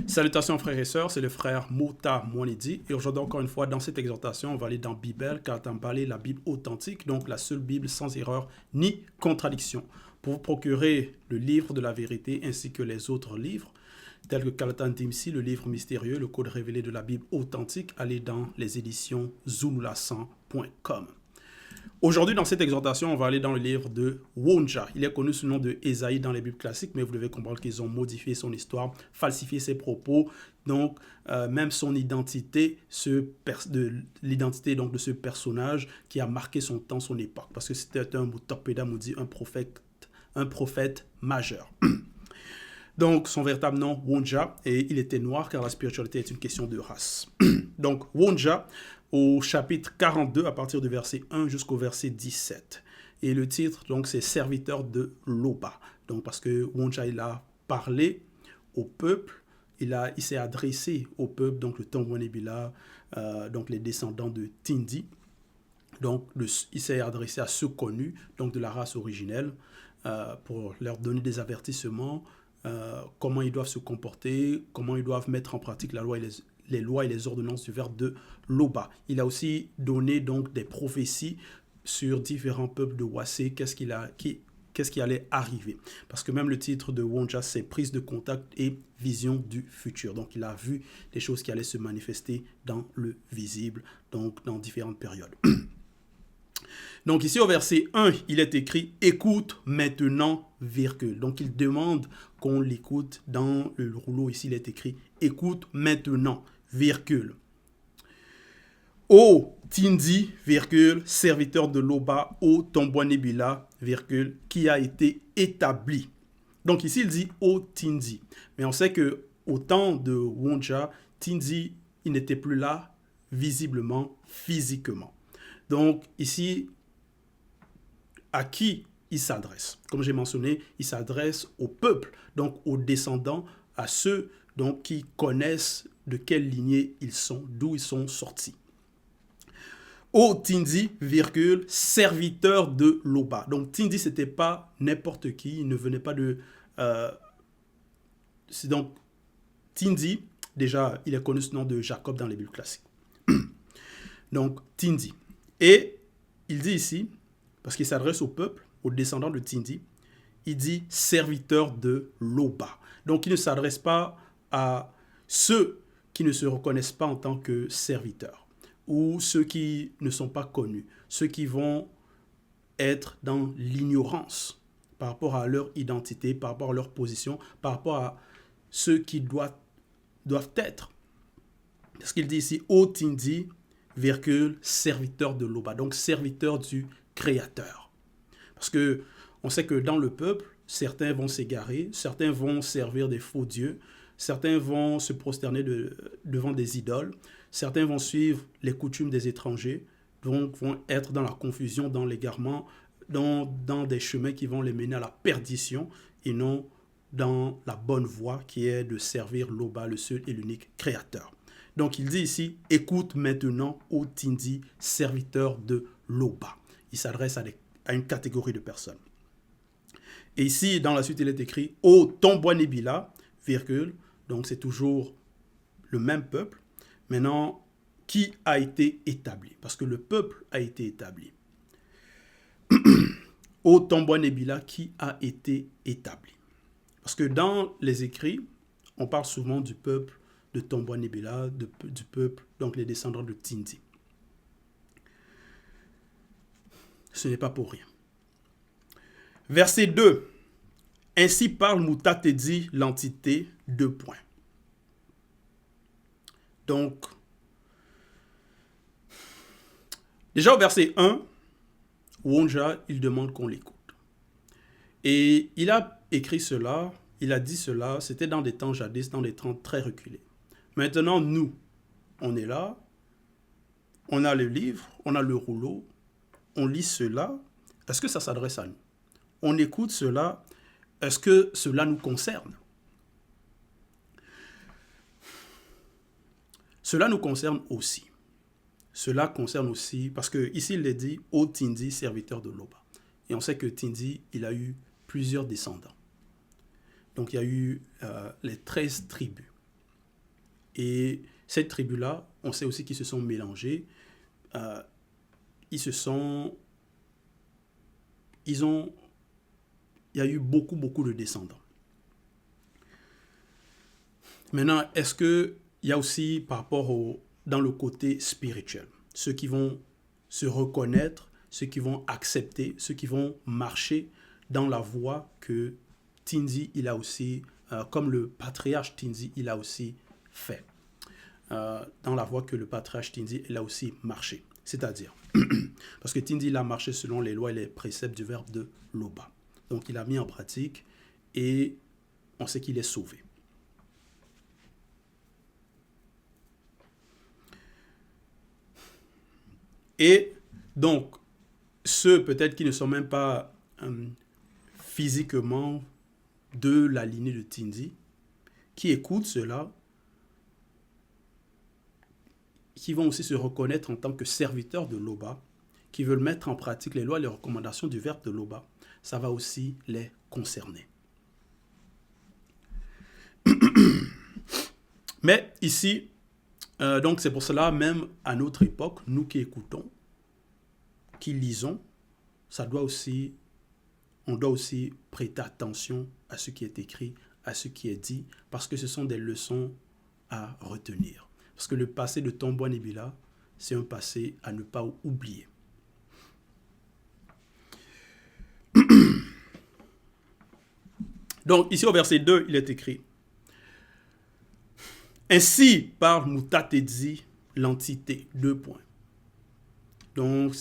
Salutations frères et sœurs, c'est le frère Mota Mouanidi et aujourd'hui encore une fois dans cette exhortation on va aller dans Bible car on parler la Bible authentique, donc la seule Bible sans erreur ni contradiction. Pour vous procurer le livre de la vérité ainsi que les autres livres tels que Kalatan Dimsi, le livre mystérieux, le code révélé de la Bible authentique, allez dans les éditions zululasan.com. Aujourd'hui, dans cette exhortation, on va aller dans le livre de Wonja. Il est connu sous le nom de Ésaïe dans les Bibles classiques, mais vous devez comprendre qu'ils ont modifié son histoire, falsifié ses propos, donc même son identité, l'identité donc de ce personnage qui a marqué son temps, son époque, parce que c'était un Mutapeda Moudi, un prophète majeur. Donc, son véritable nom, Wonja, et il était noir car la spiritualité est une question de race. Donc, Wonja, au chapitre 42, à partir du verset 1 jusqu'au verset 17. Et le titre, donc, c'est Serviteur de Loba. Donc, parce que Wonja, il a parlé au peuple, il s'est adressé au peuple, donc le Tongwanebila, donc les descendants de Tindi. Donc, il s'est adressé à ceux connus, donc de la race originelle, pour leur donner des avertissements, comment ils doivent se comporter, comment ils doivent mettre en pratique la loi et les lois et les ordonnances du verbe de Loba. Il a aussi donné donc des prophéties sur différents peuples de Wassé, qu'est-ce qui allait arriver. Parce que même le titre de Wonja, c'est prise de contact et vision du futur. Donc il a vu des choses qui allaient se manifester dans le visible, donc dans différentes périodes. Donc ici au verset 1, il est écrit « Écoute maintenant, virgule ». Donc il demande qu'on l'écoute. Dans le rouleau ici, il est écrit « Écoute maintenant, virgule ». Ô Tindi, virgule, serviteur de Loba, ô Tombouanébila, virgule, qui a été établi. Donc ici, il dit « Ô Tindi ». Mais on sait que au temps de Wonja, Tindi, il n'était plus là visiblement, physiquement. Donc ici, à qui il s'adresse? Comme j'ai mentionné, il s'adresse au peuple, donc aux descendants, à ceux donc, qui connaissent de quelle lignée ils sont, d'où ils sont sortis. Ô Tindi, virgule, serviteur de Loba. Donc Tindi, ce n'était pas n'importe qui, il ne venait pas de... c'est donc Tindi, déjà, il est connu sous le nom de Jacob dans les Bibles classiques. Donc Tindi. Et il dit ici, parce qu'il s'adresse au peuple, aux descendants de Tindi, il dit serviteur de Loba. Donc il ne s'adresse pas à ceux qui ne se reconnaissent pas en tant que serviteurs, ou ceux qui ne sont pas connus, ceux qui vont être dans l'ignorance par rapport à leur identité, par rapport à leur position, par rapport à ceux qui doivent être. Parce qu'il dit ici, ô Tindi, virgule, serviteur de Loba, donc serviteur du Créateur. Parce que on sait que dans le peuple, certains vont s'égarer, certains vont servir des faux dieux, certains vont se prosterner devant des idoles, certains vont suivre les coutumes des étrangers, donc vont être dans la confusion, dans l'égarement, dans des chemins qui vont les mener à la perdition et non dans la bonne voie qui est de servir Loba, le seul et l'unique Créateur. Donc il dit ici, écoute maintenant, ô Tindi, serviteur de Loba. Il s'adresse à une catégorie de personnes. Et ici, dans la suite, il est écrit, ô Tombouanébila, virgule, donc c'est toujours le même peuple, maintenant, qui a été établi, parce que le peuple a été établi. Ô Tombouanébila, qui a été établi. Parce que dans les écrits, on parle souvent du peuple de Tombouanébila, du peuple, donc les descendants de Tindi. Ce n'est pas pour rien. Verset 2. Ainsi parle Mutatedi, l'entité, 2 points. Donc, déjà au verset 1, Wonja, il demande qu'on l'écoute. Et il a écrit cela, il a dit cela, c'était dans des temps jadis, dans des temps très reculés. Maintenant, nous, on est là, on a le livre, on a le rouleau, on lit cela. Est-ce que ça s'adresse à nous? On écoute cela. Est-ce que cela nous concerne? Cela nous concerne aussi. Cela concerne aussi, parce que ici il est dit, ô Tindi, serviteur de Loba. Et on sait que Tindi, il a eu plusieurs descendants. Donc il y a eu les 13 tribus. Et cette tribu-là, on sait aussi qu'ils se sont mélangés. Euh, ils se sont... Ils ont... Il y a eu beaucoup, beaucoup de descendants. Maintenant, est-ce qu'il y a aussi par rapport dans le côté spirituel, ceux qui vont se reconnaître, ceux qui vont accepter, ceux qui vont marcher dans la voie que Tinzi, il a aussi, comme le patriarche Tinzi, il a aussi fait. Dans la voie que le patriarche Tinzi, il a aussi marché. C'est-à-dire, parce que Tinzi, il a marché selon les lois et les préceptes du verbe de Loba. Donc, il a mis en pratique et on sait qu'il est sauvé. Et donc, ceux peut-être qui ne sont même pas physiquement de la lignée de Tinzi, qui écoutent cela, qui vont aussi se reconnaître en tant que serviteurs de Loba, qui veulent mettre en pratique les lois et les recommandations du verbe de Loba, ça va aussi les concerner. Mais ici, donc c'est pour cela, même à notre époque, nous qui écoutons, qui lisons, on doit aussi prêter attention à ce qui est écrit, à ce qui est dit, parce que ce sont des leçons à retenir. Parce que le passé de Tomboa Nebila, c'est un passé à ne pas oublier. Donc ici au verset 2, il est écrit: ainsi parle Mutatedzi, l'entité. 2 points. Donc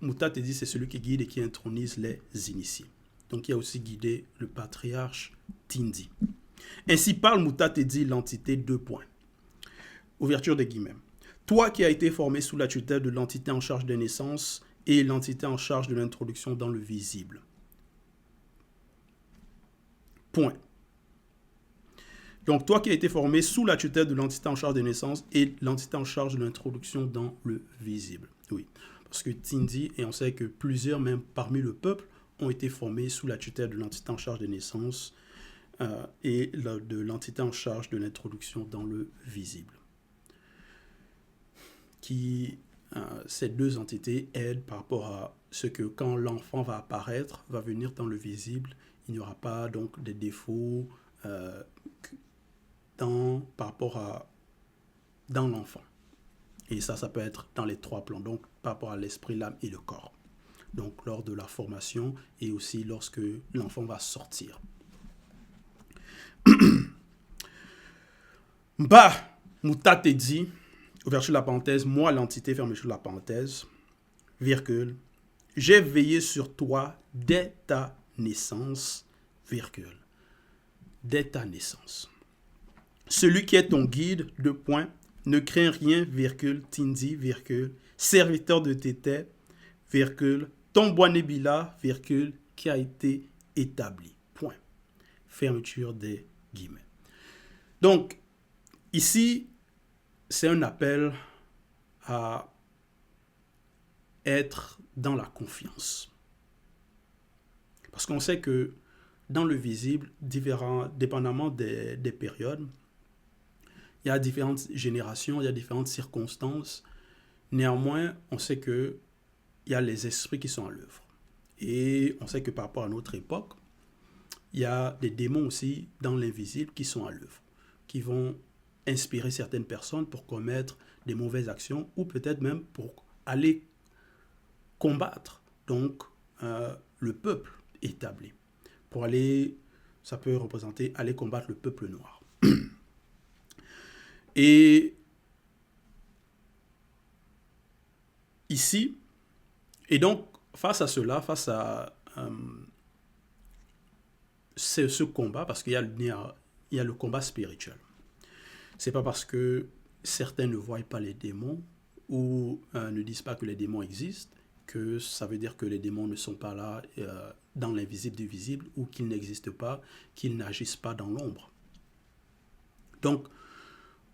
Mutatedzi, c'est celui qui guide et qui intronise les initiés. Donc il a aussi guidé le patriarche Tinzi. Ainsi parle Mutatedzi, l'entité. 2 points. Ouverture des guillemets. Toi qui as été formé sous la tutelle de l'entité en charge des naissances et l'entité en charge de l'introduction dans le visible. Point. Donc, toi qui as été formé sous la tutelle de l'entité en charge des naissances et l'entité en charge de l'introduction dans le visible. Oui, parce que Tinzi, et on sait que plusieurs, même parmi le peuple, ont été formés sous la tutelle de l'entité en charge des naissances et de l'entité en charge de l'introduction dans le visible. Ces deux entités aident par rapport à ce que quand l'enfant va apparaître, va venir dans le visible, il n'y aura pas donc des défauts par rapport dans l'enfant. Et ça peut être dans les 3 plans, donc par rapport à l'esprit, l'âme et le corps. Donc lors de la formation et aussi lorsque l'enfant va sortir. Bah, Mutatedzi, ouverture de la parenthèse, moi l'entité, fermeture de la parenthèse, virgule, j'ai veillé sur toi dès ta naissance, virgule, dès ta naissance. Celui qui est ton guide, 2 points, ne craint rien, virgule, Tinzi, virgule, serviteur de Tété, virgule, Tomboa Nebila, virgule, qui a été établi, point. Fermeture des guillemets. Donc, ici, c'est un appel à être dans la confiance. Parce qu'on sait que dans le visible, dépendamment des périodes, il y a différentes générations, il y a différentes circonstances. Néanmoins, on sait qu'il y a les esprits qui sont à l'œuvre. Et on sait que par rapport à notre époque, il y a des démons aussi dans l'invisible qui sont à l'œuvre, qui vont inspirer certaines personnes pour commettre des mauvaises actions ou peut-être même pour aller combattre donc le peuple établi. Pour aller, ça peut représenter aller combattre le peuple noir. Et ici, et donc face à cela, face à ce combat, parce qu'il y a le combat spirituel. C'est pas parce que certains ne voient pas les démons ou ne disent pas que les démons existent que ça veut dire que les démons ne sont pas là dans l'invisible du visible ou qu'ils n'existent pas, qu'ils n'agissent pas dans l'ombre. Donc,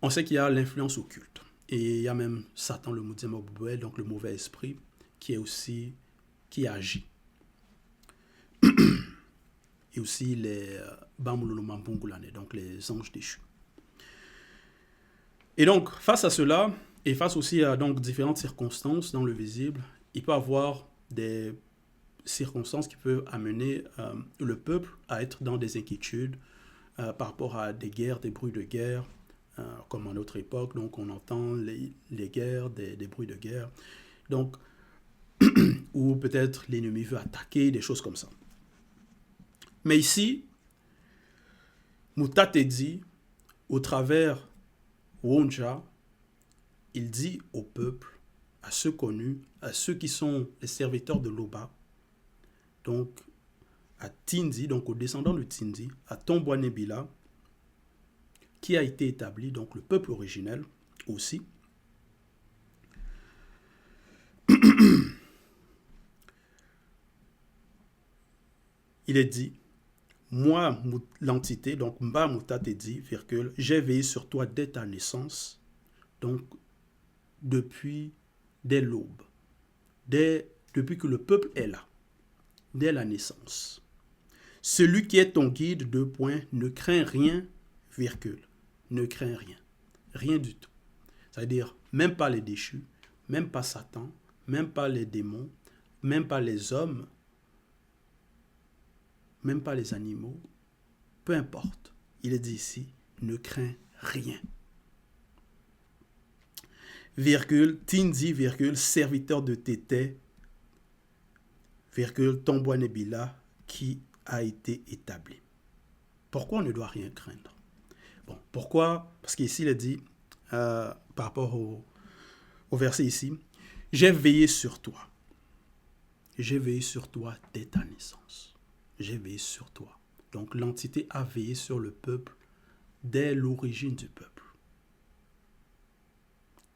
on sait qu'il y a l'influence occulte. Et il y a même Satan, le Mudzemobouel, donc le mauvais esprit, qui agit. Et aussi les Bamulolomambungulane, donc les anges déchus. Et donc, face à cela, et face aussi à donc, différentes circonstances dans le visible, il peut y avoir des circonstances qui peuvent amener le peuple à être dans des inquiétudes par rapport à des guerres, des bruits de guerre, comme à notre époque. Donc, on entend les guerres, des bruits de guerre. Donc, ou peut-être l'ennemi veut attaquer, des choses comme ça. Mais ici, Mutate dit, au travers Wonja, il dit au peuple, à ceux connus, à ceux qui sont les serviteurs de Loba, donc à Tindi, donc aux descendants de Tindi, à Tombouanébila, qui a été établi, donc le peuple originel aussi. Il est dit, moi, l'entité, donc Mba Mutate dit, virgule, j'ai veillé sur toi dès ta naissance, donc dès l'aube, depuis que le peuple est là, dès la naissance. Celui qui est ton guide, ne craint rien, virgule, ne craint rien, rien du tout. C'est-à-dire, même pas les déchus, même pas Satan, même pas les démons, même pas les hommes, même pas les animaux, peu importe. Il est dit ici, ne crains rien. Virgule, Tindi, virgule, serviteur de Tété, virgule, Tombouanébila, qui a été établi. Pourquoi on ne doit rien craindre? Bon, pourquoi? Parce qu'ici, il est dit, par rapport au verset ici, j'ai veillé sur toi. J'ai veillé sur toi dès ta naissance. J'ai veillé sur toi. Donc l'entité a veillé sur le peuple dès l'origine du peuple.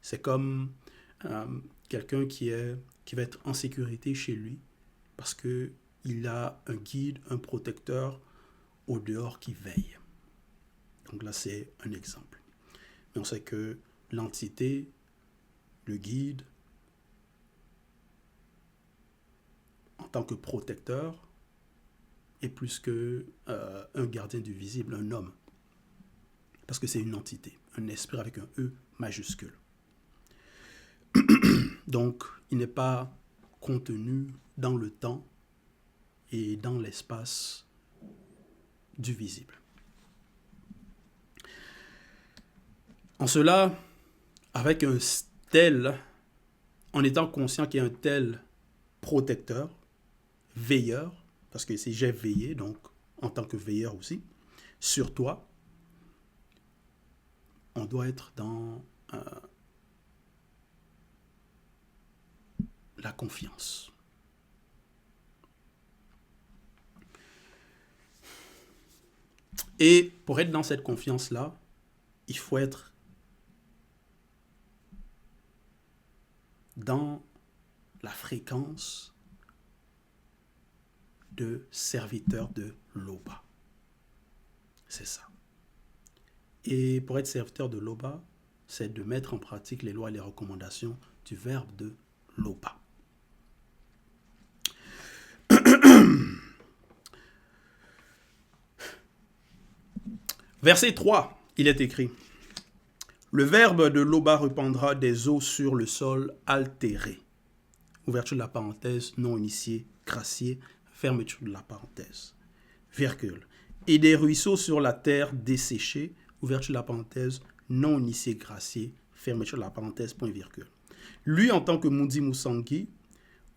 C'est comme quelqu'un qui va être en sécurité chez lui parce qu'il a un guide, un protecteur au dehors qui veille. Donc là, c'est un exemple. Mais on sait que l'entité, le guide, en tant que protecteur, est plus qu'un gardien du visible, un homme. Parce que c'est une entité, un esprit avec un E majuscule. Donc, il n'est pas contenu dans le temps et dans l'espace du visible. En cela, avec un tel, en étant conscient qu'il y a un tel protecteur, veilleur, parce que c'est j'ai veillé, donc en tant que veilleur aussi, sur toi, on doit être dans la confiance. Et pour être dans cette confiance-là, il faut être dans la fréquence de serviteur de Loba. C'est ça. Et pour être serviteur de Loba, c'est de mettre en pratique les lois et les recommandations du verbe de Loba. Verset 3, il est écrit: le verbe de Loba répandra des eaux sur le sol altéré. Ouverture de la parenthèse, non initié, gracié, fermeture de la parenthèse. Virgule. Et des ruisseaux sur la terre desséchée, ouverture de la parenthèse, non initié, gracié, fermeture de la parenthèse, point virgule. Lui, en tant que Mundi Musangi,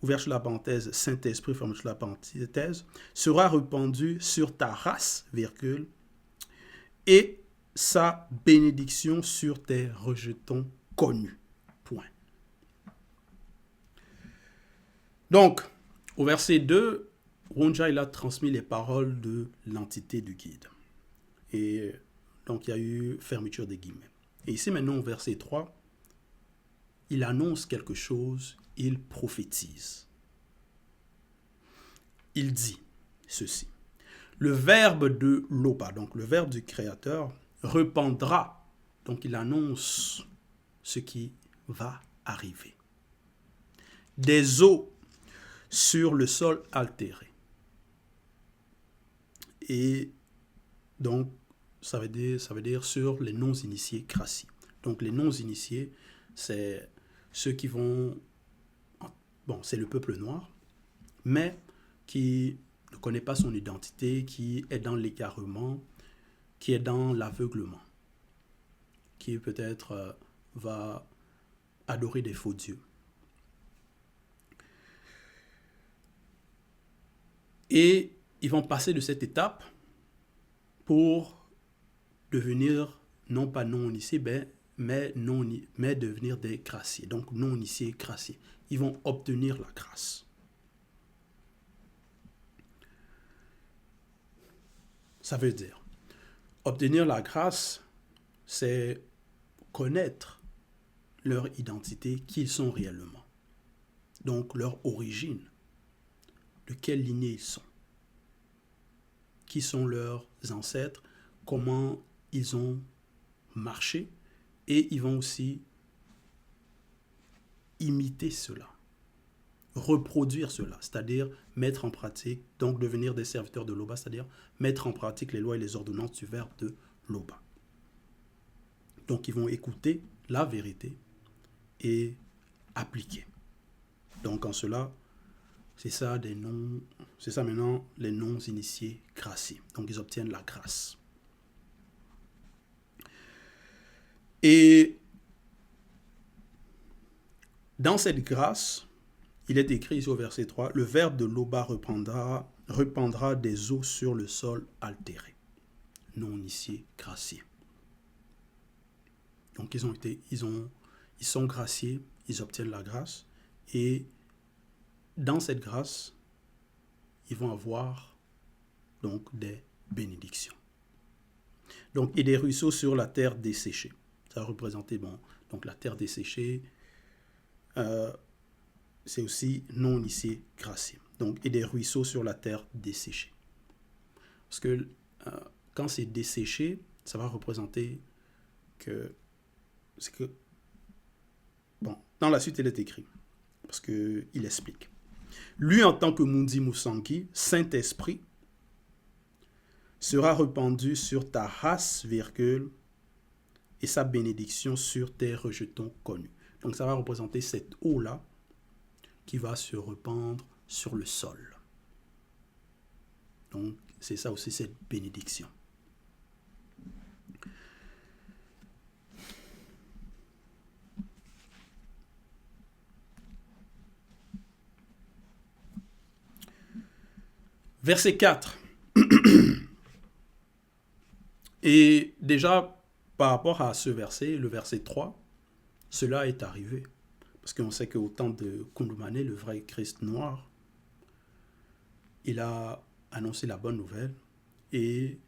ouverture de la parenthèse, Saint-Esprit, fermeture de la parenthèse, sera répandu sur ta race, virgule, et sa bénédiction sur tes rejetons connus. Point. Donc, au verset 2, Wonja il a transmis les paroles de l'entité du guide. Et donc, il y a eu fermeture des guillemets. Et ici, maintenant, au verset 3, il annonce quelque chose, il prophétise. Il dit ceci: le verbe de Loba, donc le verbe du Créateur, répandra. Donc, il annonce ce qui va arriver. Des eaux sur le sol altéré. Et donc, ça veut dire sur les non-initiés crassiers. Donc les non-initiés, c'est ceux qui vont... Bon, c'est le peuple noir, mais qui ne connaît pas son identité, qui est dans l'égarement, qui est dans l'aveuglement, qui peut-être va adorer des faux dieux. Et ils vont passer de cette étape pour devenir non pas non-initiés, mais devenir des graciés. Donc non-initiés, graciés. Ils vont obtenir la grâce. Ça veut dire, obtenir la grâce, c'est connaître leur identité, qui ils sont réellement. Donc leur origine, de quelle lignée ils sont, qui sont leurs ancêtres, comment ils ont marché, et ils vont aussi imiter cela, reproduire cela, c'est-à-dire mettre en pratique, donc devenir des serviteurs de l'Oba, c'est-à-dire mettre en pratique les lois et les ordonnances du verbe de l'Oba. Donc ils vont écouter la vérité et appliquer. Donc en cela, c'est ça maintenant les non-initiés graciés. Donc ils obtiennent la grâce. Et dans cette grâce, il est écrit ici au verset 3, le verbe de l'Oba répandra des eaux sur le sol altéré. Non-initiés graciés. Donc ils sont graciés, ils obtiennent la grâce, et dans cette grâce, ils vont avoir donc des bénédictions. Donc, et des ruisseaux sur la terre desséchée. Ça va représenter, donc la terre desséchée, c'est aussi non-initié gracié. Donc, et des ruisseaux sur la terre desséchée. Parce que quand c'est desséché, ça va représenter dans la suite, il est écrit, parce qu'il explique. Lui, en tant que Mundi Moussangi, Saint-Esprit, sera répandu sur ta race, et sa bénédiction sur tes rejetons connus. Donc ça va représenter cette eau-là qui va se répandre sur le sol. Donc c'est ça aussi, cette bénédiction. Verset 4. Et déjà, par rapport à ce verset, le verset 3, cela est arrivé. Parce qu'on sait qu'au temps de Kundumane, le vrai Christ noir, il a annoncé la bonne nouvelle. Et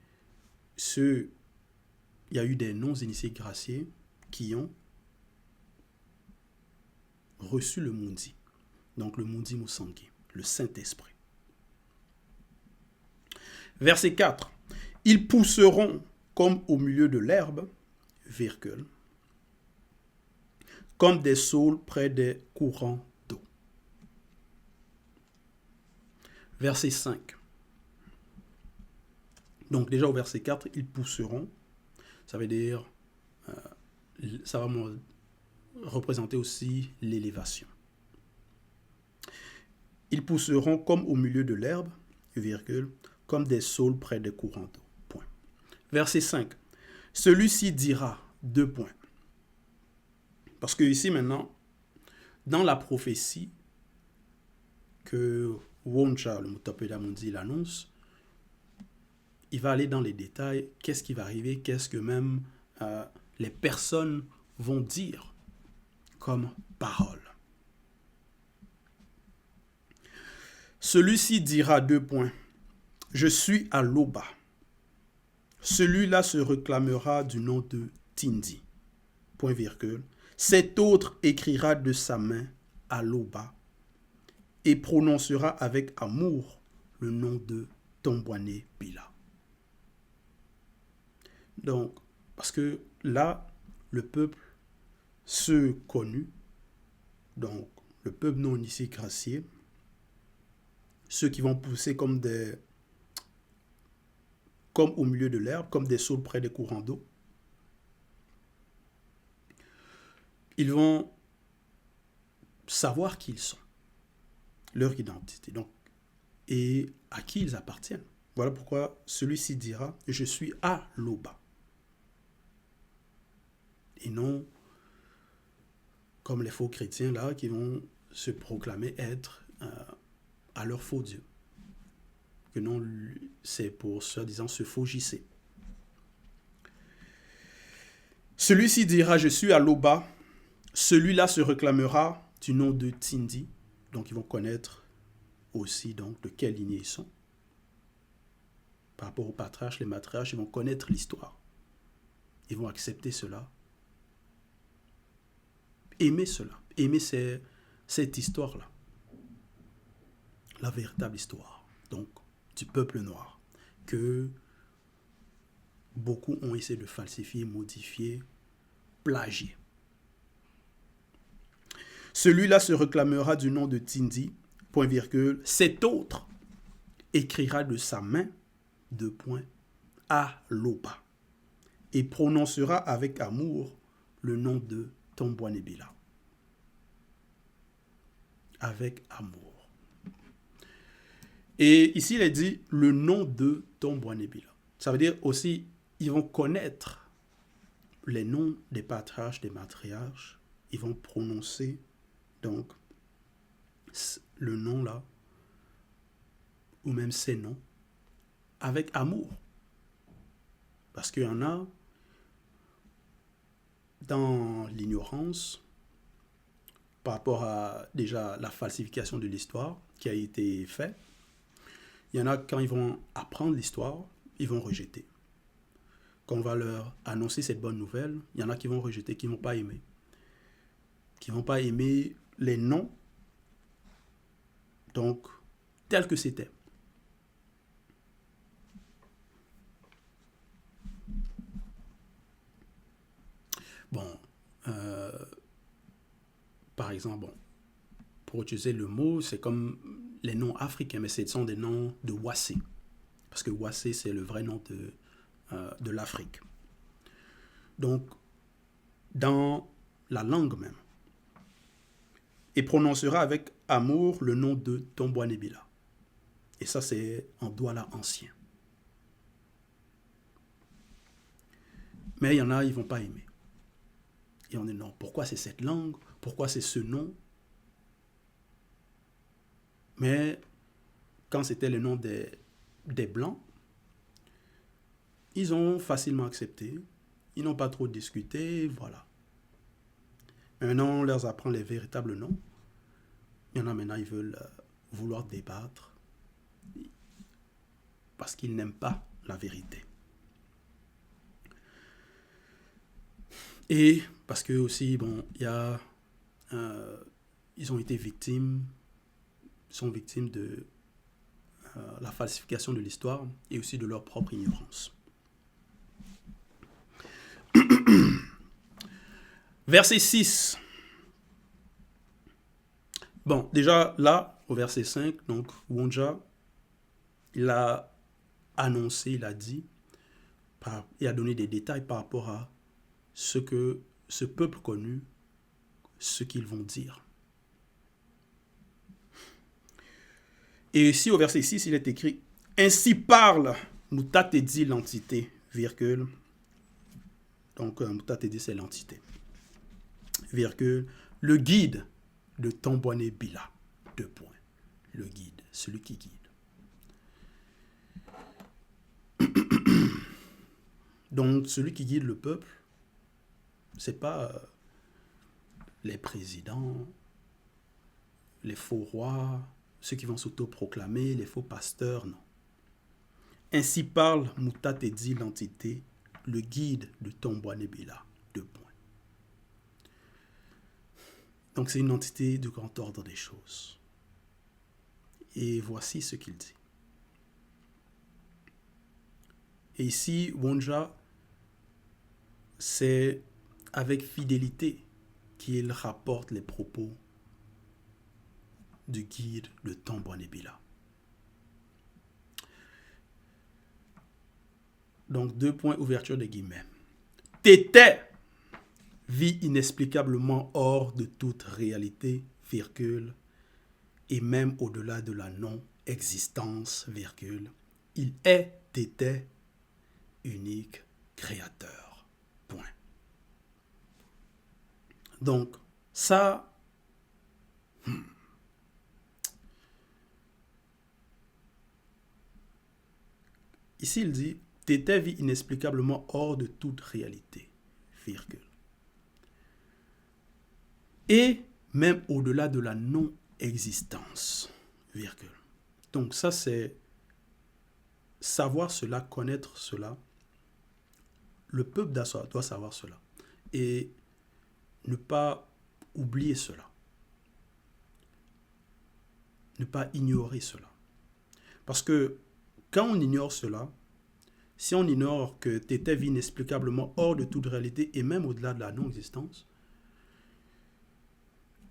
il y a eu des non-initiés graciés qui ont reçu le Mundi. Donc le Mundi Moussangi, le Saint-Esprit. Verset 4. Ils pousseront comme au milieu de l'herbe, comme des saules près des courants d'eau. Verset 5. Donc déjà au verset 4, ils pousseront. Ça veut dire, ça va représenter aussi l'élévation. Ils pousseront comme au milieu de l'herbe, comme des saules près des courants d'eau. Point. Verset 5. Celui-ci dira, Parce que ici maintenant, dans la prophétie que Woncha, le Mutapeda Mundi, l'annonce, il va aller dans les détails, qu'est-ce qui va arriver, qu'est-ce que même les personnes vont dire comme parole. Celui-ci dira, je suis à l'Oba. Celui-là se réclamera du nom de Tindi. Cet autre écrira de sa main à l'Oba et prononcera avec amour le nom de Tombouane Bila. Donc, parce que là, le peuple, ceux connus, donc le peuple non initié gracié, ceux qui vont pousser comme au milieu de l'herbe, comme des saules près des courants d'eau, ils vont savoir qui ils sont, leur identité, donc, et à qui ils appartiennent. Voilà pourquoi celui-ci dira, je suis Aloba. Et non comme les faux chrétiens là qui vont se proclamer être à leur faux Dieu. Que non, c'est pour soi-disant se faux JC. Celui-ci dira, je suis Aloba. Celui-là se réclamera du nom de Tindi. Donc ils vont connaître aussi donc de quelle lignée ils sont. Par rapport aux patriarches, les matriarches, ils vont connaître l'histoire. Ils vont accepter cela. Aimer cela. Aimer cette histoire-là. La véritable histoire. Donc, du peuple noir. Que beaucoup ont essayé de falsifier, modifier, plagier. Celui-là se réclamera du nom de Tindi, point virgule, cet autre écrira de sa main, deux points, Aloba, et prononcera avec amour le nom de Tombouanébila. Avec amour. Et ici, il est dit le nom de Tombouanébila. Ça veut dire aussi, ils vont connaître les noms des patriarches, des matriarches. Ils vont prononcer donc le nom là, ou même ces noms, avec amour. Parce qu'il y en a dans l'ignorance par rapport à déjà la falsification de l'histoire qui a été faite. Il y en a, quand ils vont apprendre l'histoire, ils vont rejeter. Quand on va leur annoncer cette bonne nouvelle, il y en a qui vont rejeter, qui ne vont pas aimer. Qui ne vont pas aimer les noms, donc, tels que c'était. Bon, par exemple, bon, pour utiliser le mot, c'est comme les noms africains, mais ce sont des noms de Wassé. Parce que Wassé, c'est le vrai nom de l'Afrique. Donc, dans la langue même, et prononcera avec amour le nom de Tombouanébila. Et ça, c'est en Douala ancien. Mais il y en a, ils ne vont pas aimer. Et on dit non, pourquoi c'est cette langue? Pourquoi c'est ce nom? Mais quand c'était le nom des Blancs, ils ont facilement accepté. Ils n'ont pas trop discuté, voilà. Maintenant, on leur apprend les véritables noms. Il y en a maintenant, ils veulent vouloir débattre parce qu'ils n'aiment pas la vérité. Et parce que aussi, bon, il y a, ils ont été victimes, sont victimes de la falsification de l'histoire et aussi de leur propre ignorance. Verset 6. Bon, déjà là, au verset 5, donc Wonja, il a annoncé, il a dit, il a donné des détails par rapport à ce que ce peuple connu, ce qu'ils vont dire. Et ici, au verset 6, il est écrit « Ainsi parle Moutatedi l'entité, virgule. » Donc, Moutatedi, c'est l'entité. Virgule. Le guide de Tombouanébila. Deux points. Le guide, celui qui guide. Donc, celui qui guide le peuple, c'est pas les présidents, les faux rois, ceux qui vont s'auto-proclamer, les faux pasteurs, non. Ainsi parle Moutatedi l'entité, le guide de Tombouanébila. Deux points. Donc c'est une entité du grand ordre des choses. Et voici ce qu'il dit. Et ici, Wonja, c'est avec fidélité qu'il rapporte les propos du guide de Tombouanébila. Donc, deux points, ouverture des guillemets. T'étais, vit inexplicablement hors de toute réalité, virgule, et même au-delà de la non-existence, virgule. Il était unique créateur. Point. Donc, ça, ici il dit, t'étais vit inexplicablement hors de toute réalité, virgule. Et même au-delà de la non-existence, virgule. Donc ça, c'est savoir cela, connaître cela. Le peuple doit savoir cela. Et ne pas oublier cela. Ne pas ignorer cela. Parce que quand on ignore cela, si on ignore que tu étais vie inexplicablement hors de toute réalité et même au-delà de la non-existence,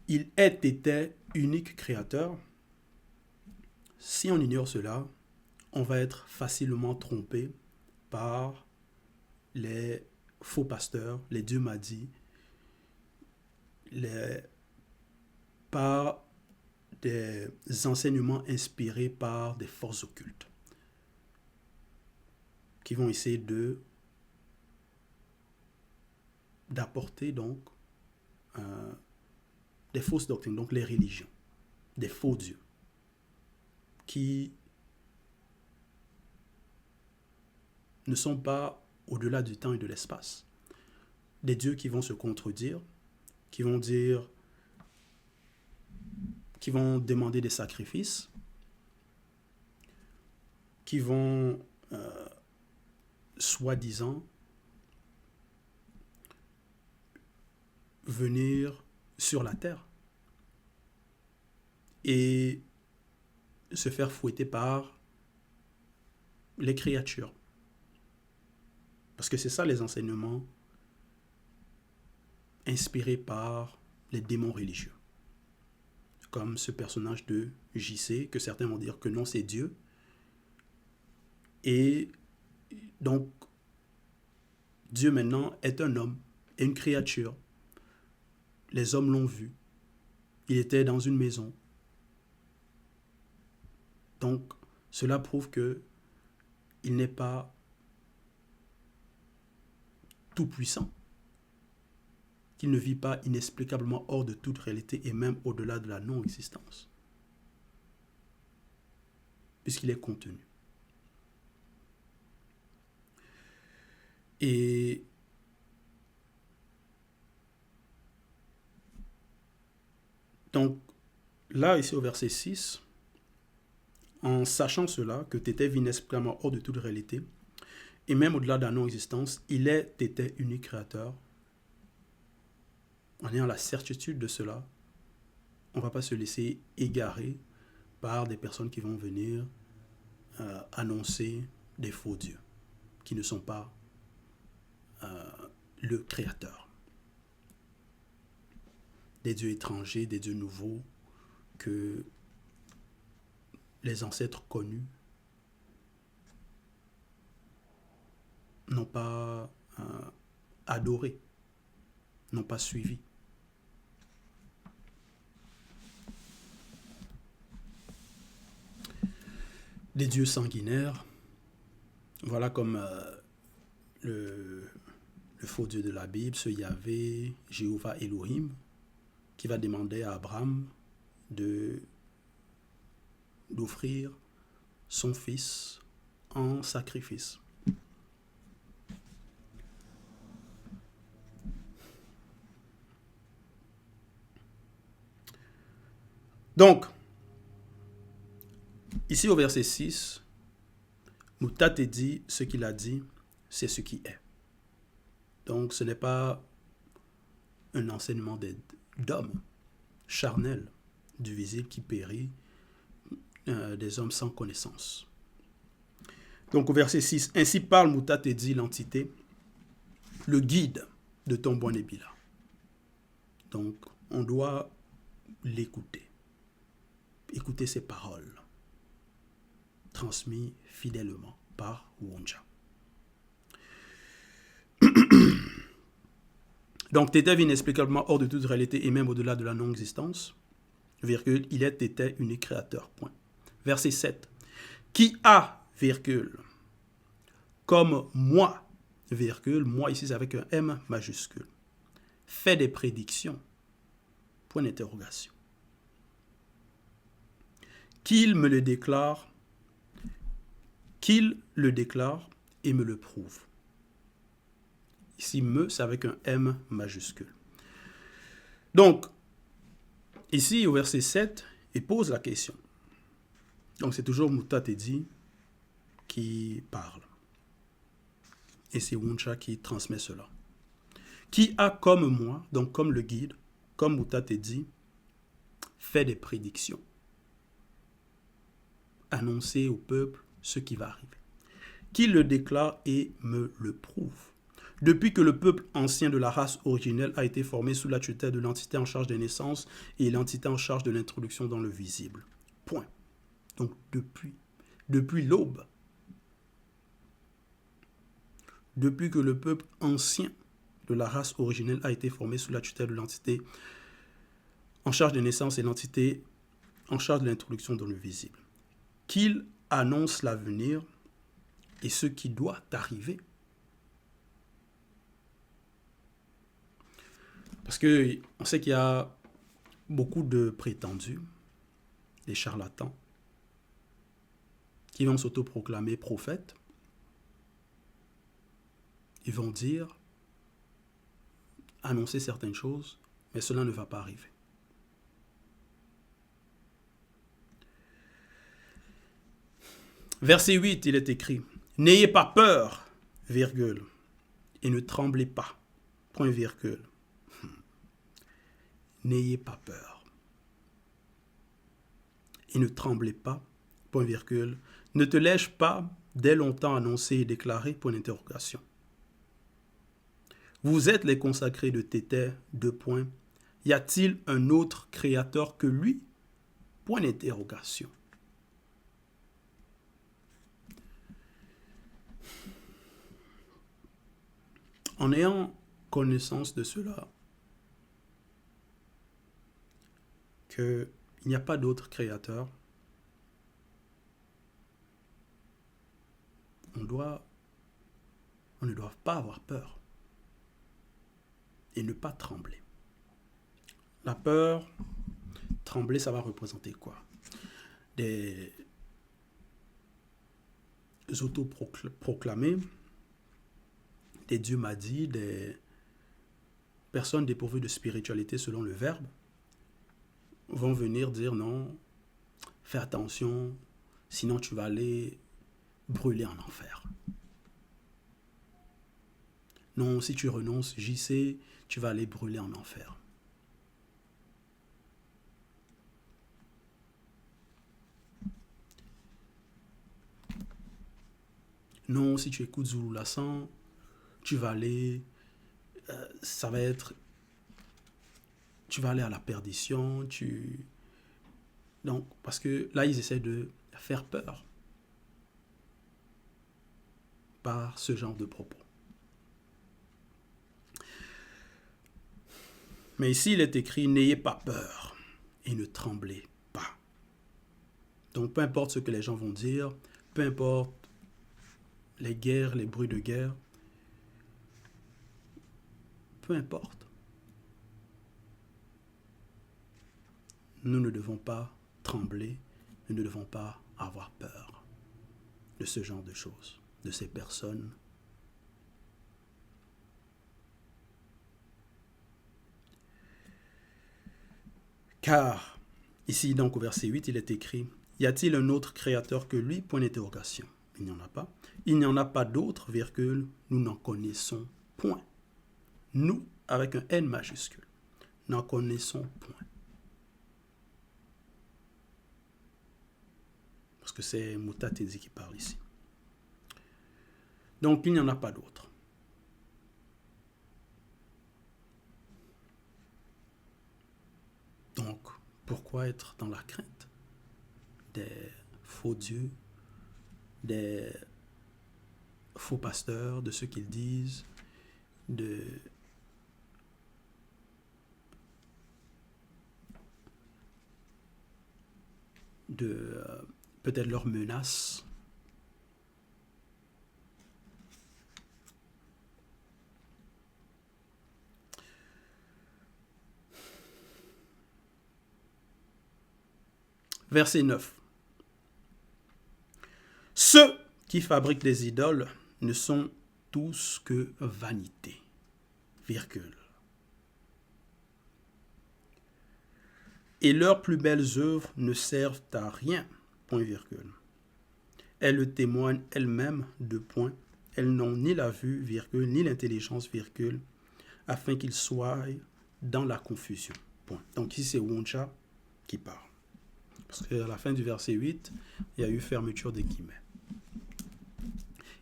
il était unique créateur. Si on ignore cela, on va être facilement trompé par les faux pasteurs, les Dieu m'a dit, par des enseignements inspirés par des forces occultes qui vont essayer d'apporter donc des fausses doctrines, donc les religions, des faux dieux qui ne sont pas au-delà du temps et de l'espace. Des dieux qui vont se contredire, qui vont dire, qui vont demander des sacrifices, qui vont, soi-disant, venir sur la terre et se faire fouetter par les créatures. Parce que c'est ça les enseignements inspirés par les démons religieux. Comme ce personnage de JC, que certains vont dire que non, c'est Dieu. Et donc, Dieu maintenant est un homme, est une créature. Les hommes l'ont vu. Il était dans une maison. Donc, cela prouve que il n'est pas tout puissant, qu'il ne vit pas inexplicablement hors de toute réalité et même au-delà de la non-existence, puisqu'il est contenu. Et donc, là, ici au verset 6, en sachant cela, que tu étais inexplicablement hors de toute réalité, et même au-delà de la non-existence, il était unique créateur. En ayant la certitude de cela, on ne va pas se laisser égarer par des personnes qui vont venir annoncer des faux dieux, qui ne sont pas le créateur. Des dieux étrangers, des dieux nouveaux que les ancêtres connus n'ont pas adoré, n'ont pas suivi. Des dieux sanguinaires, voilà comme le faux dieu de la Bible, ce Yahvé, Jéhovah Elohim, qui va demander à Abraham d'offrir son fils en sacrifice. Donc, ici au verset 6, Mouta te dit ce qu'il a dit, c'est ce qui est. Donc, ce n'est pas un enseignement d'homme charnel, du visible qui périt, des hommes sans connaissance. Donc, au verset 6, ainsi parle Mouta te dit l'entité, le guide de ton bon Nébila. Donc, on doit l'écouter. Écouter ses paroles, transmises fidèlement par Wonja. Donc, Tété vit inexplicablement hors de toute réalité et même au-delà de la non-existence, virgule, il est Tété, unique créateur, point. Verset 7. Qui a, virgule, comme moi, virgule, moi ici c'est avec un M majuscule, fait des prédictions, point d'interrogation. Qu'il me le déclare, qu'il le déclare et me le prouve. Ici, me, c'est avec un M majuscule. Donc, ici, au verset 7, il pose la question. Donc, c'est toujours Mutatedi qui parle. Et c'est Wuncha qui transmet cela. Qui a comme moi, donc comme le guide, comme Mutatedi, fait des prédictions. Annoncer au peuple ce qui va arriver. Qui le déclare et me le prouve. Depuis que le peuple ancien de la race originelle a été formé sous la tutelle de l'entité en charge des naissances et l'entité en charge de l'introduction dans le visible. Point. Donc depuis l'aube, depuis que le peuple ancien de la race originelle a été formé sous la tutelle de l'entité en charge des naissances et l'entité en charge de l'introduction dans le visible. Qu'il annonce l'avenir et ce qui doit arriver. Parce qu'on sait qu'il y a beaucoup de prétendus, des charlatans, qui vont s'autoproclamer prophètes. Ils vont dire, annoncer certaines choses, mais cela ne va pas arriver. Verset 8, il est écrit, « N'ayez pas peur, virgule, et ne tremblez pas, point virgule. N'ayez pas peur. Et ne tremblez pas, point virgule. Ne te l'ai-je pas dès longtemps annoncé et déclaré, point d'interrogation. Vous êtes les consacrés de Tété, deux points. Y a-t-il un autre créateur que lui? Point d'interrogation. En ayant connaissance de cela, qu'il n'y a pas d'autre créateur, on ne doit pas avoir peur et ne pas trembler. La peur, trembler, ça va représenter quoi? Des autoproclamés, des dieux madis, des personnes dépourvues de spiritualité selon le verbe, vont venir dire non, fais attention, sinon tu vas aller brûler en enfer. Non, si tu renonces, j'y sais, tu vas aller brûler en enfer. Non, si tu écoutes Zulu Lassan, tu vas aller, tu vas aller à la perdition, Donc, parce que là, ils essaient de faire peur par ce genre de propos. Mais ici, il est écrit, n'ayez pas peur et ne tremblez pas. Donc, peu importe ce que les gens vont dire, peu importe les guerres, les bruits de guerre, peu importe. Nous ne devons pas trembler, nous ne devons pas avoir peur de ce genre de choses, de ces personnes. Car, ici donc au verset 8, il est écrit, y a-t-il un autre créateur que lui? Point d'interrogation. Il n'y en a pas. Il n'y en a pas d'autre, virgule, nous n'en connaissons point. Nous, avec un N majuscule, n'en connaissons point. Parce que c'est Mutatedi qui parle ici. Donc, il n'y en a pas d'autre. Donc, pourquoi être dans la crainte des faux dieux, des faux pasteurs, de ce qu'ils disent, de de peut-être leurs menaces. Verset 9. Ceux qui fabriquent des idoles ne sont tous que vanité, virgule. Et leurs plus belles œuvres ne servent à rien, point virgule. Elles le témoignent elles-mêmes, deux points. Elles n'ont ni la vue, virgule, ni l'intelligence, virgule, afin qu'ils soient dans la confusion, point. Donc ici, c'est Woncha qui parle. Parce qu'à la fin du verset 8, il y a eu fermeture des guillemets.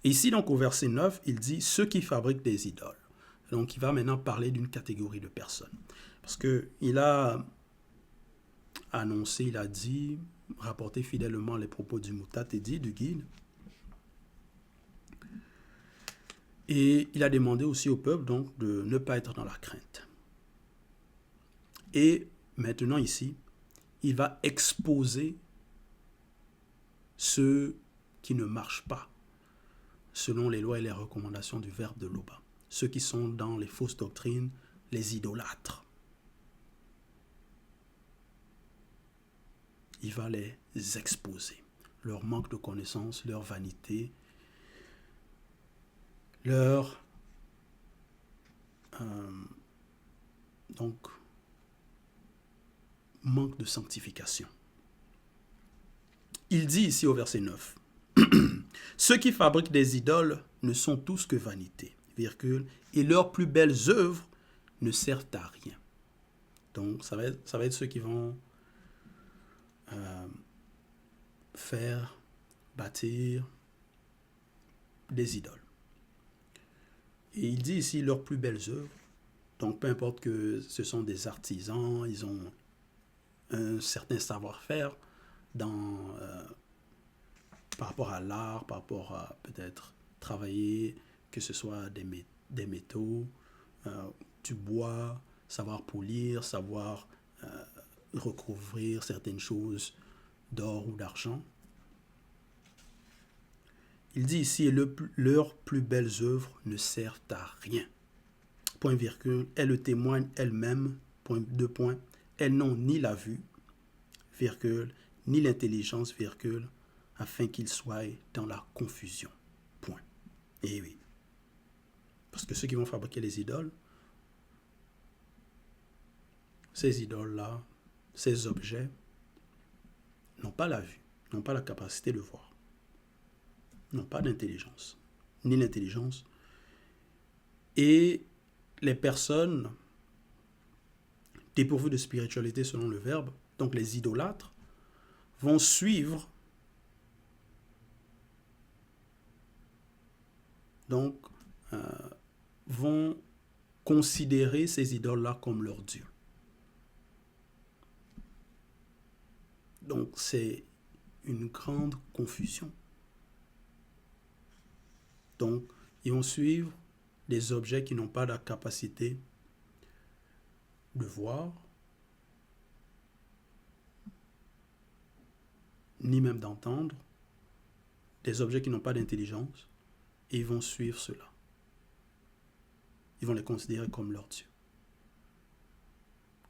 Et ici, donc, au verset 9, il dit « ceux qui fabriquent des idoles ». Donc, il va maintenant parler d'une catégorie de personnes. Parce qu'il a annoncé, il a dit, rapporté fidèlement les propos du Mutatedi, du guide. Et il a demandé aussi au peuple, donc, de ne pas être dans la crainte. Et maintenant, ici, il va exposer ceux qui ne marchent pas selon les lois et les recommandations du Verbe de l'Oba. Ceux qui sont dans les fausses doctrines, les idolâtres. Il va les exposer. Leur manque de connaissance, leur vanité, leur donc manque de sanctification. Il dit ici au verset 9, ceux qui fabriquent des idoles ne sont tous que vanité, virgule, et leurs plus belles œuvres ne servent à rien. Donc, ça va être ceux qui vont faire, bâtir des idoles. Et il dit ici leurs plus belles œuvres. Donc, peu importe que ce sont des artisans, ils ont un certain savoir-faire par rapport à l'art, par rapport à peut-être travailler, que ce soit des métaux, du bois, savoir polir, savoir recouvrir certaines choses d'or ou d'argent. Il dit ici, leurs plus belles œuvres ne servent à rien. Point virgule, elles le témoignent elles-mêmes, point, deux points, elles n'ont ni la vue, virgule, ni l'intelligence, virgule, afin qu'ils soient dans la confusion. Point. Et oui. Parce que ceux qui vont fabriquer les idoles, ces idoles-là, ces objets, n'ont pas la vue, n'ont pas la capacité de voir, n'ont pas d'intelligence, ni l'intelligence. Et les personnes dépourvues de spiritualité selon le Verbe, donc les idolâtres, vont suivre, donc vont considérer ces idoles-là comme leur Dieu. Donc c'est une grande confusion. Donc ils vont suivre des objets qui n'ont pas la capacité de voir, ni même d'entendre, des objets qui n'ont pas d'intelligence, et ils vont suivre cela. Ils vont les considérer comme leur Dieu.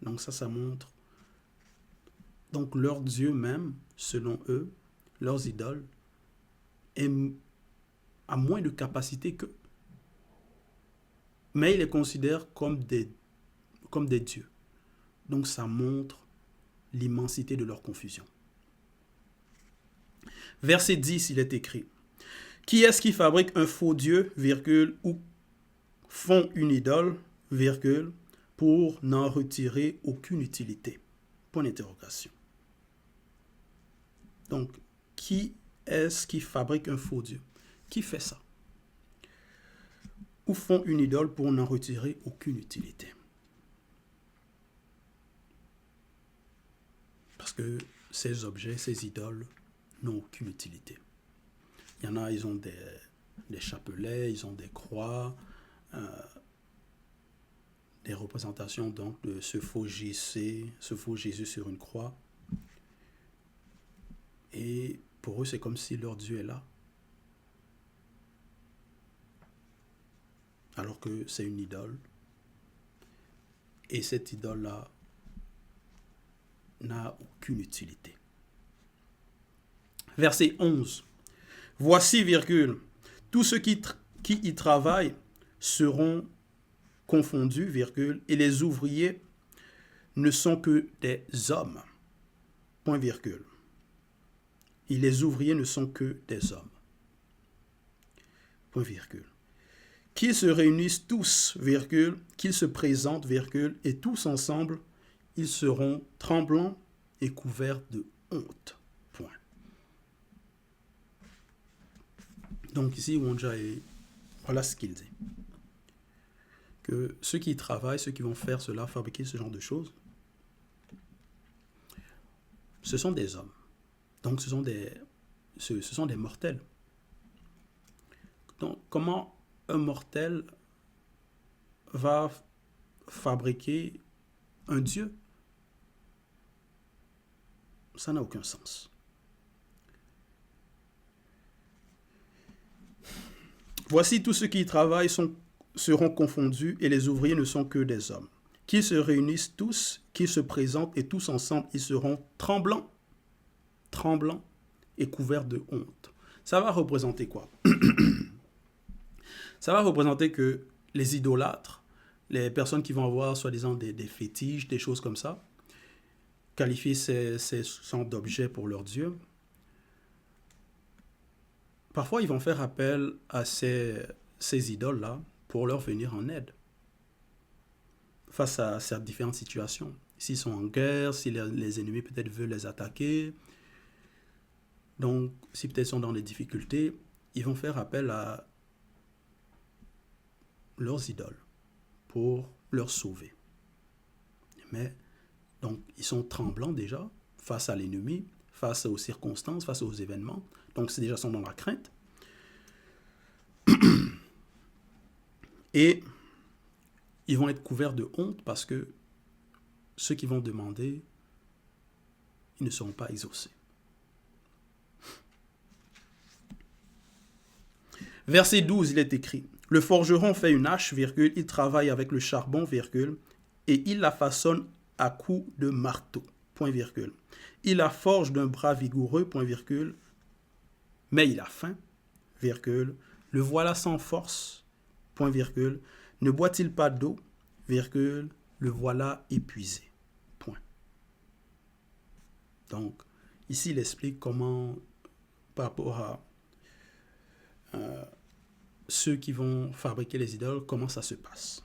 Donc ça montre. Donc leur Dieu même, selon eux, leurs idoles, a moins de capacité qu'eux. Mais ils les considèrent comme des dieux. Donc ça montre l'immensité de leur confusion. Verset 10, il est écrit, qui est-ce qui fabrique un faux Dieu, virgule, ou font une idole, virgule, pour n'en retirer aucune utilité? Point d'interrogation. Donc, qui est-ce qui fabrique un faux Dieu? Qui fait ça? Ou font une idole pour n'en retirer aucune utilité? Parce que ces objets, ces idoles, n'ont aucune utilité. Il y en a, ils ont des chapelets, ils ont des croix, des représentations donc de ce faux Jésus sur une croix. Et pour eux, c'est comme si leur Dieu est là, alors que c'est une idole. Et cette idole-là n'a aucune utilité. Verset 11. Voici, virgule, tous ceux qui y travaillent seront confondus, virgule, et les ouvriers ne sont que des hommes. Point virgule. Et les ouvriers ne sont que des hommes. Point virgule. Qu'ils se réunissent tous, virgule, qu'ils se présentent, virgule, et tous ensemble, ils seront tremblants et couverts de honte. Point. Donc ici, Wonja, voilà ce qu'il dit. Que ceux qui travaillent, ceux qui vont faire cela, fabriquer ce genre de choses, ce sont des hommes. Donc ce sont des mortels. Donc comment un mortel va fabriquer un Dieu? Ça n'a aucun sens. Voici tous ceux qui y travaillent seront confondus et les ouvriers ne sont que des hommes. Qu'ils se réunissent tous, qu'ils se présentent et tous ensemble, ils seront tremblants et couverts de honte. Ça va représenter quoi? Ça va représenter que les idolâtres, les personnes qui vont avoir soi-disant des fétiches, des choses comme ça, qualifier ces sortes d'objets pour leur Dieu, parfois ils vont faire appel à ces idoles-là pour leur venir en aide face à ces différentes situations. S'ils sont en guerre, si les ennemis peut-être veulent les attaquer, donc si peut-être ils sont dans des difficultés, ils vont faire appel à leurs idoles pour leur sauver. Mais donc ils sont tremblants déjà face à l'ennemi, face aux circonstances, face aux événements. Donc c'est déjà sont dans la crainte. Et ils vont être couverts de honte parce que ceux qui vont demander, ils ne seront pas exaucés. Verset 12, il est écrit: le forgeron fait une hache, virgule, il travaille avec le charbon, virgule, et il la façonne à coups de marteau, point virgule. Il la forge d'un bras vigoureux, point virgule, mais il a faim, virgule. Le voilà sans force, point virgule. Ne boit-il pas d'eau, virgule. Le voilà épuisé, point. Donc, ici, il explique comment, par rapport à ceux qui vont fabriquer les idoles, comment ça se passe.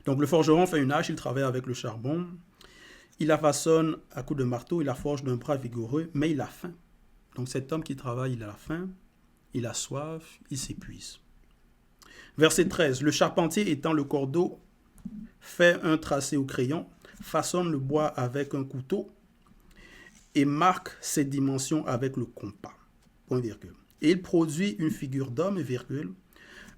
Donc, le forgeron fait une hache, il travaille avec le charbon, il la façonne à coups de marteau, il la forge d'un bras vigoureux, mais il a faim. Donc, cet homme qui travaille, il a faim, il a soif, il s'épuise. Verset 13. Le charpentier étend le cordeau, fait un tracé au crayon, façonne le bois avec un couteau et marque ses dimensions avec le compas. Point virgule. Et il produit une figure d'homme, virgule,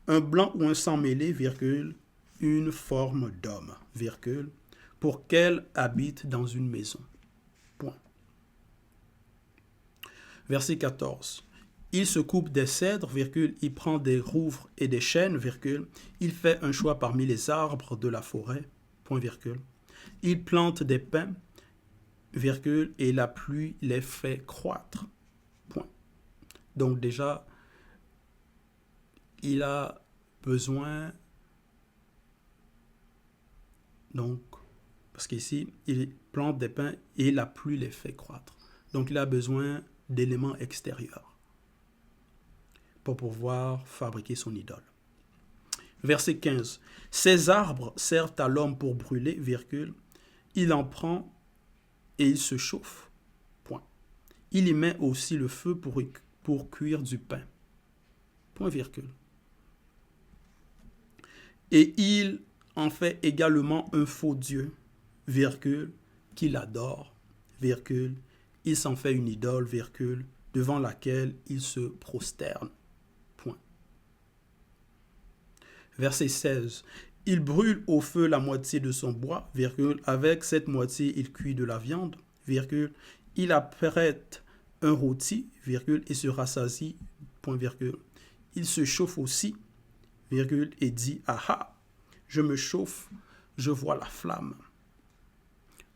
un blanc ou un sang mêlé, virgule, une forme d'homme, virgule, pour qu'elle habite dans une maison. Point. Verset 14. Il se coupe des cèdres, virgule, il prend des rouvres et des chênes, virgule, il fait un choix parmi les arbres de la forêt, point virgule. Il plante des pins, virgule, et la pluie les fait croître, point. Donc déjà, il a besoin, donc, parce qu'ici, il plante des pins et la pluie les fait croître. Donc il a besoin d'éléments extérieurs pour pouvoir fabriquer son idole. Verset 15. Ces arbres servent à l'homme pour brûler, virgule. Il en prend et il se chauffe, point. Il y met aussi le feu pour cuire du pain, point virgule. Et il en fait également un faux Dieu, virgule, qu'il adore, virgule. Il s'en fait une idole, virgule, devant laquelle il se prosterne. Point. Verset 16. Il brûle au feu la moitié de son bois, virgule. Avec cette moitié, il cuit de la viande, virgule. Il apprête un rôti, virgule, et se rassasie, point virgule. Il se chauffe aussi, virgule, et dit, ah ah, je me chauffe, je vois la flamme.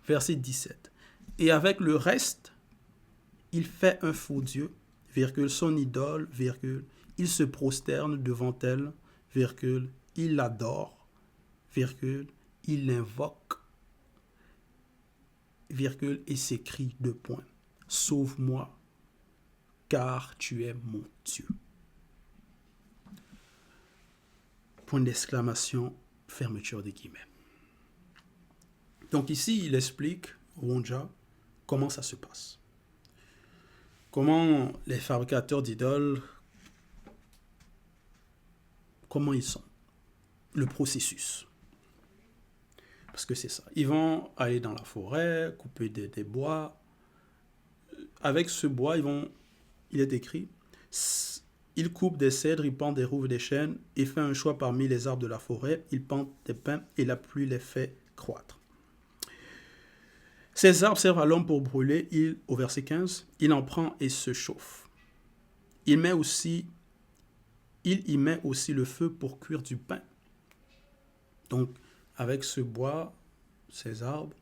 Verset 17. Et avec le reste, il fait un faux Dieu, virgule, son idole, virgule, il se prosterne devant elle, virgule, il l'adore, virgule, il l'invoque, virgule, et s'écrie deux points. Sauve-moi, car tu es mon Dieu. Point d'exclamation, fermeture des guillemets. Donc ici, il explique, Wonja, comment ça se passe. Comment les fabricateurs d'idoles, comment ils sont. Le processus. Parce que c'est ça. Ils vont aller dans la forêt, couper des bois. Avec ce bois, il est écrit, il coupe des cèdres, il pend des rouves et des chênes, et fait un choix parmi les arbres de la forêt, il pend des pins et la pluie les fait croître. Ces arbres servent à l'homme pour brûler, au verset 15, il en prend et se chauffe. Il y met aussi le feu pour cuire du pain. Donc, avec ce bois, ces arbres,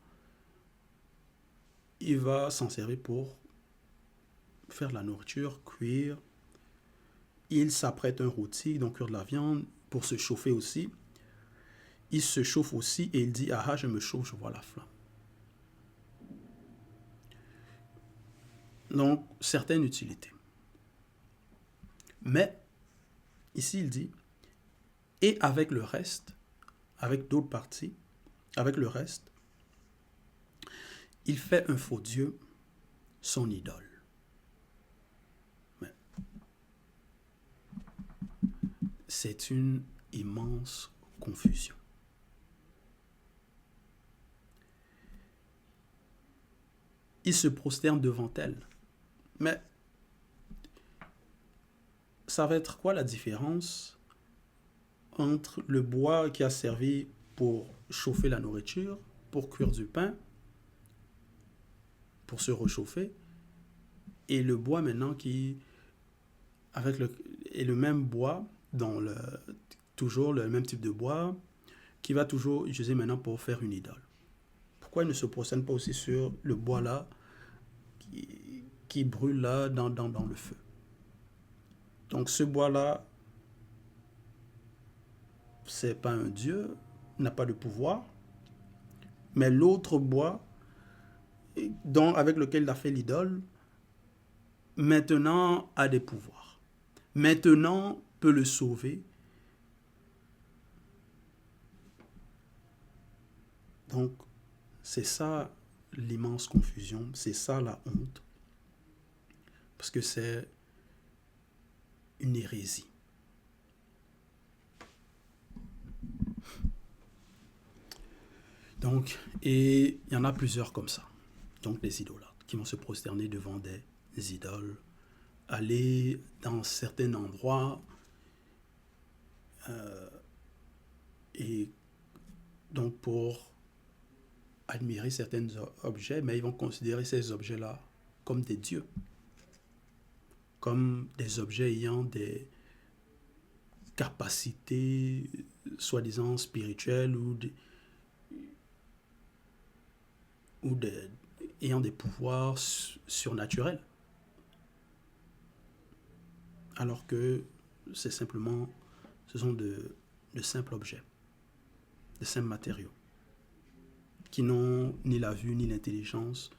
il va s'en servir pour faire de la nourriture, cuire. Il s'apprête un rôti, donc cuire de la viande, pour se chauffer aussi. Il se chauffe aussi et il dit, ah ah, je me chauffe, je vois la flamme. Donc, certaines utilités. Mais, ici, il dit, et avec le reste, avec d'autres parties, avec le reste, il fait un faux Dieu, son idole. Mais c'est une immense confusion. Il se prosterne devant elle. Mais ça va être quoi la différence entre le bois qui a servi pour chauffer la nourriture, pour cuire du pain, pour se réchauffer, et le bois maintenant et le même bois, toujours le même type de bois, qui va toujours utiliser maintenant pour faire une idole. Pourquoi il ne se prosterne pas aussi sur le bois là, qui brûle là dans le feu? Donc ce bois-là, c'est pas un dieu, n'a pas de pouvoir, mais l'autre bois, avec lequel il a fait l'idole, maintenant a des pouvoirs. Maintenant peut le sauver. Donc c'est ça l'immense confusion, c'est ça la honte, parce que c'est une hérésie. Donc, et il y en a plusieurs comme ça. Donc, les idolâtres qui vont se prosterner devant des idoles, aller dans certains endroits, et donc pour admirer certains objets, mais ils vont considérer ces objets-là comme des dieux, comme des objets ayant des capacités soi-disant spirituelles ayant des pouvoirs surnaturels. Alors que ce sont de simples objets, de simples matériaux, qui n'ont ni la vue ni l'intelligence,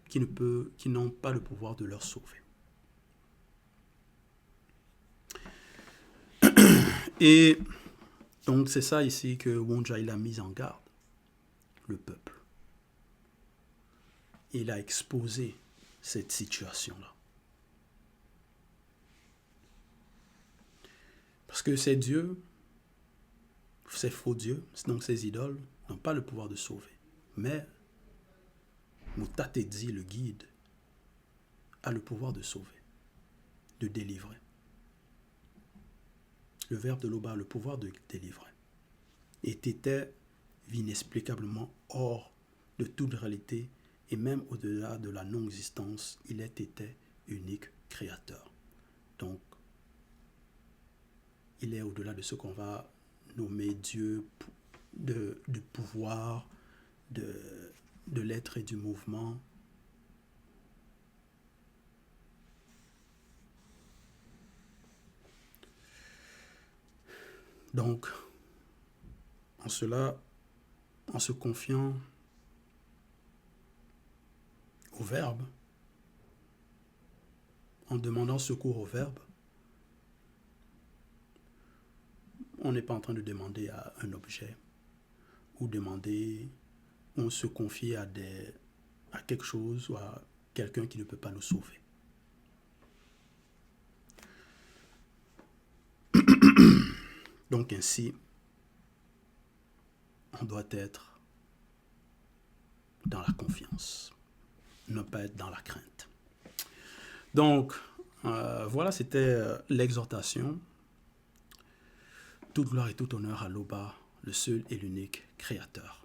qui n'ont pas le pouvoir de leur sauver. Et donc c'est ça ici que Wonja il a mis en garde, le peuple. Il a exposé cette situation-là. Parce que ces dieux, ces faux dieux, donc ces idoles, n'ont pas le pouvoir de sauver. Mais Mutatedi, le guide, a le pouvoir de sauver, de délivrer. Le verbe de l'Oba a le pouvoir de délivrer. Et Tété vit inexplicablement hors de toute réalité Et même au-delà de la non-existence, il était unique créateur. Donc, il est au-delà de ce qu'on va nommer Dieu, de pouvoir, de l'être et du mouvement. Donc, en cela, en se confiant au Verbe, en demandant secours au Verbe, on n'est pas en train de demander à un objet ou on se confie à quelque chose ou à quelqu'un qui ne peut pas nous sauver. Donc ainsi, on doit être dans la confiance, ne pas être dans la crainte. Donc, voilà, c'était l'exhortation. Toute gloire et tout honneur à l'Oba, le seul et l'unique Créateur.